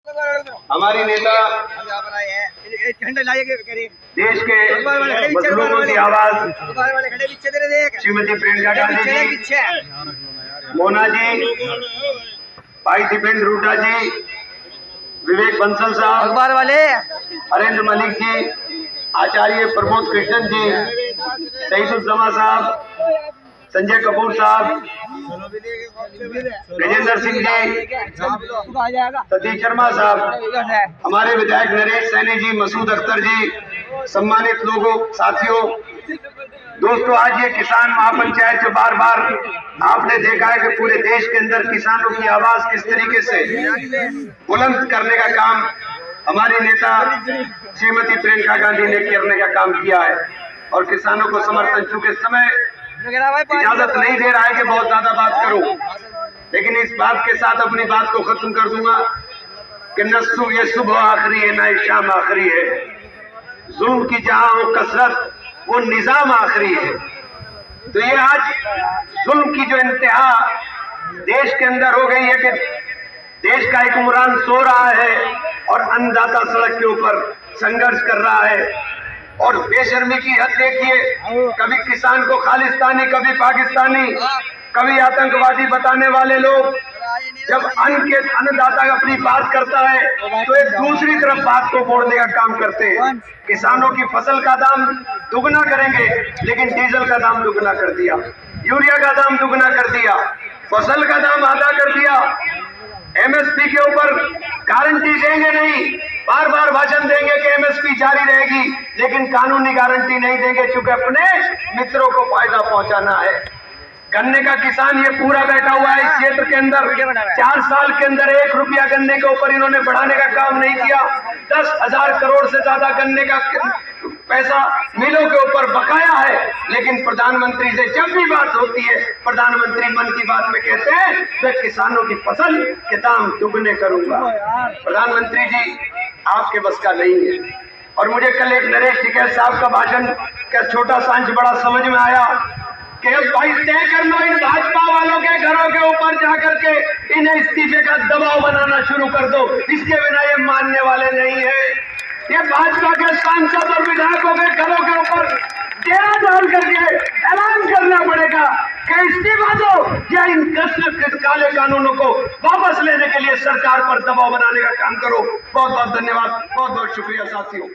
हमारी नेता देश के मजलूमों की आवाज श्रीमती प्रियंका गांधी जी, मोना जी, भाई दीपेंद्र हुड्डा जी, विवेक बंसल साहब, अखबार वाले हरेंद्र मलिक जी, आचार्य प्रमोद कृष्णन जी, सईदुज्जमा साहब, संजय कपूर साहब, गजेंद्र सिंह जी, सतीश शर्मा साहब, हमारे विधायक नरेश सैनी जी, मसूद अख्तर जी, सम्मानित लोगों, साथियों, दोस्तों, आज ये किसान महापंचायत जो बार बार आपने देखा है कि पूरे देश के अंदर किसानों की आवाज किस तरीके से बुलंद करने का काम हमारी नेता श्रीमती प्रियंका गांधी ने करने का काम किया है। और किसानों को समर्थन, चूंकि समय इजाजत नहीं दे रहा है कि बहुत ज्यादा बात करूं, लेकिन इस बात के साथ अपनी बात को खत्म कर दूंगा कि न ये सुबह आखिरी है, न ये शाम आखिरी है। जुल्म की जहां हो कसरत, वो निजाम आखिरी है। तो ये आज जुल्म की जो इंतहा देश के अंदर हो गई है कि देश का एक हुक्मरान सो रहा है और अन्नदाता सड़क के ऊपर संघर्ष कर रहा है। और बेशर्मी की हद देखिए, कभी किसान को खालिस्तानी, कभी पाकिस्तानी, कभी आतंकवादी बताने वाले लोग जब अन्नदाता अपनी बात करता है तो एक दूसरी तरफ बात को मोड़ने का काम करते हैं। किसानों की फसल का दाम दुगना करेंगे, लेकिन डीजल का दाम दुगना कर दिया, यूरिया का दाम दुगना कर दिया, फसल का दाम आधा कर दिया। एमएसपी के ऊपर गारंटी देंगे नहीं, बार बार भाषण देंगे कि एमएसपी जारी रहेगी, लेकिन कानूनी गारंटी नहीं देंगे, चूंकि अपने मित्रों को फायदा पहुंचाना है। गन्ने का किसान ये पूरा बैठा हुआ है इस क्षेत्र के अंदर, 4 साल के अंदर 1 रुपया गन्ने के ऊपर इन्होंने बढ़ाने का काम नहीं किया। 10,000 करोड़ से ज्यादा गन्ने का पैसा मिलों के ऊपर बकाया है, लेकिन प्रधानमंत्री से जब भी बात होती है, प्रधानमंत्री मन की बात में कहते हैं मैं किसानों की फसल के दाम दुगने करूंगा। प्रधानमंत्री जी, आपके बस का नहीं है। और मुझे कल एक नरेश टिकैत साहब का भाषण का छोटा सा अंश बड़ा समझ में आया कि भाई तय कर लो इन भाजपा वालों के घरों के ऊपर जाकर के इन्हें इस्तीफे का दबाव बनाना शुरू कर दो, इसके बिना ये मानने वाले नहीं है। ये भाजपा के सांसद और विधायकों के घरों के ऊपर डेरा डाल करके ऐलान करना पड़ेगा कि इस्तीफा दो या इन काले कानूनों को वापस लेने के लिए सरकार पर दबाव बनाने का काम करो। बहुत बहुत धन्यवाद, बहुत बहुत शुक्रिया साथियों।